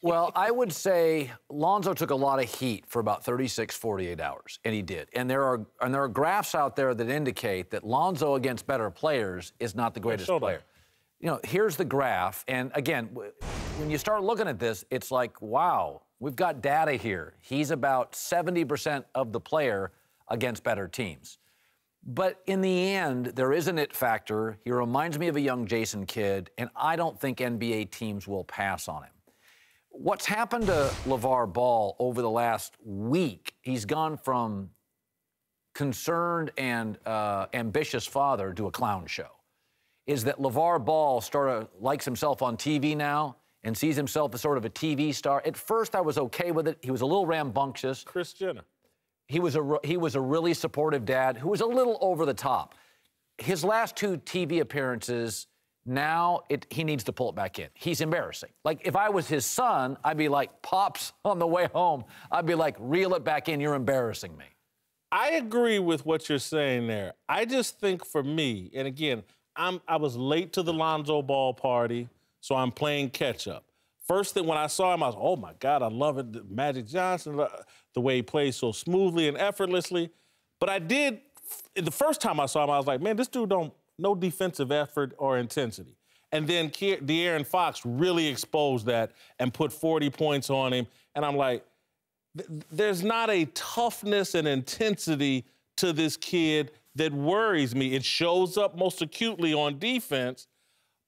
Well, I would say Lonzo took a lot of heat for about 36, 48 hours, and he did. And there are graphs out there that indicate that Lonzo against better players is not the greatest player. You know, here's the graph, and again, when you start looking at this, it's like, wow, we've got data here. He's about 70% of the player against better teams. But in the end, there is an it factor. He reminds me of a young Jason Kidd, and I don't think NBA teams will pass on him. What's happened to LaVar Ball over the last week, he's gone from concerned and ambitious father to a clown show, is that LaVar Ball likes himself on TV now and sees himself as sort of a TV star. At first, I was okay with it. He was a little rambunctious. Kris Jenner. He was a really supportive dad who was a little over the top. His last 2 TV appearances, now he needs to pull it back in. He's embarrassing. Like, if I was his son, I'd be like, Pops, on the way home, I'd be like, reel it back in, you're embarrassing me. I agree with what you're saying there. I just think for me, and again, I was late to the Lonzo Ball party, so I'm playing catch-up. First thing, when I saw him, I was, oh, my God, I love it. Magic Johnson, the way he plays so smoothly and effortlessly. But the first time I saw him, I was like, man, this dude no defensive effort or intensity. And then De'Aaron Fox really exposed that and put 40 points on him. And I'm like, there's not a toughness and intensity to this kid that worries me. It shows up most acutely on defense.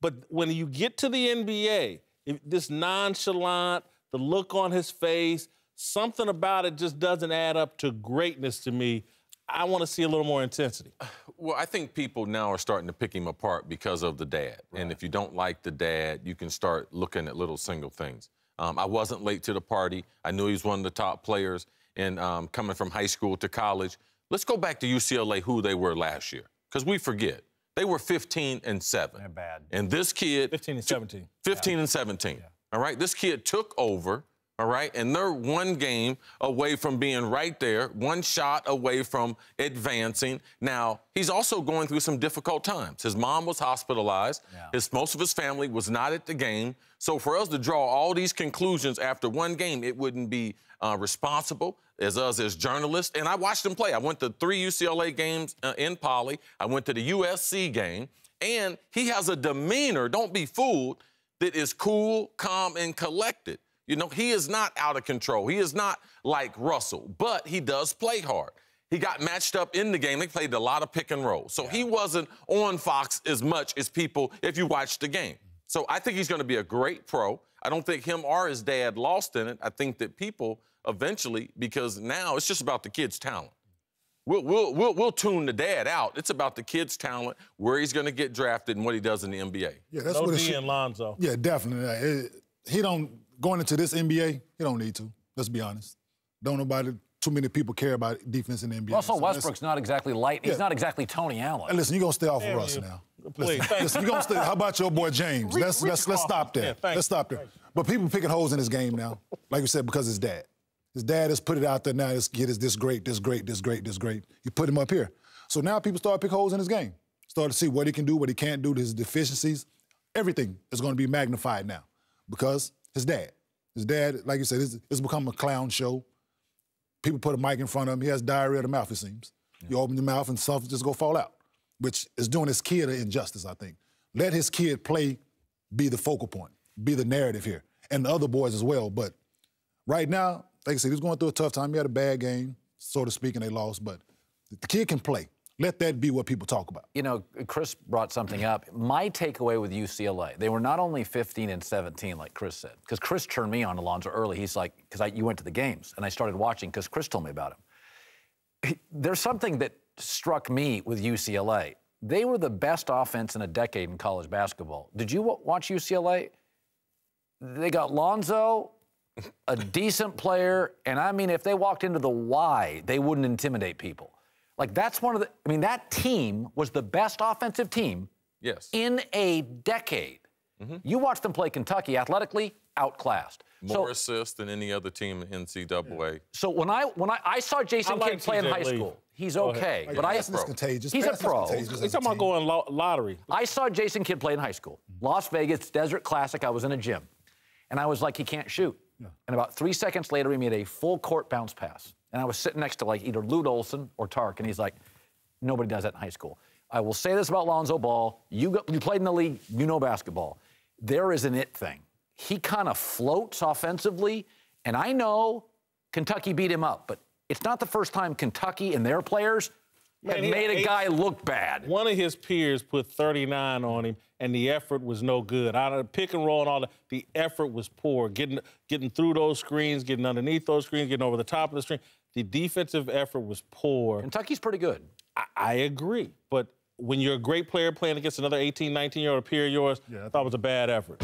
But when you get to the NBA, this nonchalant, the look on his face, something about it just doesn't add up to greatness to me. I want to see a little more intensity. Well, I think people now are starting to pick him apart because of the dad. Right. And if you don't like the dad, you can start looking at little single things. I wasn't late to the party. I knew he was one of the top players in coming from high school to college. Let's go back to UCLA, who they were last year, because we forget. They were 15-7. They're bad. And this kid... 15-17. 15-17. Yeah. All right? This kid took over, all right? And they're one game away from being right there, one shot away from advancing. Now, he's also going through some difficult times. His mom was hospitalized. Yeah. Most of his family was not at the game. So for us to draw all these conclusions after one game, it wouldn't be responsible as us as journalists. And I watched him play. I went to 3 UCLA games in Poly. I went to the USC game. And he has a demeanor, don't be fooled, that is cool, calm, and collected. You know, he is not out of control. He is not like Russell, but he does play hard. He got matched up in the game. They played a lot of pick and roll. So he wasn't on Fox as much as people if you watched the game. So I think he's going to be a great pro. I don't think him or his dad lost in it. I think that people eventually, because now it's just about the kid's talent. We'll tune the dad out. It's about the kid's talent, where he's going to get drafted, and what he does in the NBA. Yeah, that's no what D in Lonzo. Yeah, definitely. Going into this NBA, he don't need to. Let's be honest. Too many people care about defense in the NBA. Russell Westbrook's not exactly light. He's not exactly Tony Allen. And listen, you're gonna stay off of Russ now. Listen, you're gonna stay. How about your boy James? Let's stop there. Yeah, let's stop there. But people picking holes in his game now, like you said, because his dad. His dad has put it out there now. This kid is this great. You put him up here. So now people start to pick holes in his game. Start to see what he can do, what he can't do, his deficiencies. Everything is going to be magnified now because his dad. His dad, like you said, it's become a clown show. People put a mic in front of him. He has diarrhea of the mouth, it seems. Yeah. You open your mouth and stuff just go fall out, which is doing his kid an injustice, I think. Let his kid play, be the focal point, be the narrative here, and the other boys as well. But right now, like I said, he was going through a tough time. He had a bad game, so to speak, and they lost. But the kid can play. Let that be what people talk about. You know, Cris brought something up. My takeaway with UCLA, they were not only 15-17, like Cris said, because Cris turned me on to Lonzo early. He's like, because you went to the games, and I started watching because Cris told me about him. There's something that struck me with UCLA. They were the best offense in a decade in college basketball. Did you watch UCLA? They got Lonzo, a decent player, and I mean, if they walked into the Y, they wouldn't intimidate people. Like, that's one of the, I mean, that team was the best offensive team in a decade. Mm-hmm. You watch them play Kentucky, athletically outclassed. More assists than any other team in NCAA. Yeah. So when I saw Jason Kidd play in high school, he's okay. Like, but he's contagious. He's a pro. He's talking about going lottery. I saw Jason Kidd play in high school. Las Vegas, Desert Classic, I was in a gym. And I was like, he can't shoot. And about 3 seconds later, he made a full court bounce pass. And I was sitting next to like either Lute Olson or Tark, and he's like, nobody does that in high school. I will say this about Lonzo Ball. You played in the league, you know basketball. There is an it thing. He kind of floats offensively, and I know Kentucky beat him up, but it's not the first time Kentucky and their players have made a guy look bad. One of his peers put 39 on him, and the effort was no good. Out of the pick and roll and all that, the effort was poor. Getting through those screens, getting underneath those screens, getting over the top of the screen. The defensive effort was poor. Kentucky's pretty good. I agree, but when you're a great player playing against another 18, 19-year-old peer of yours, I thought it was a bad effort.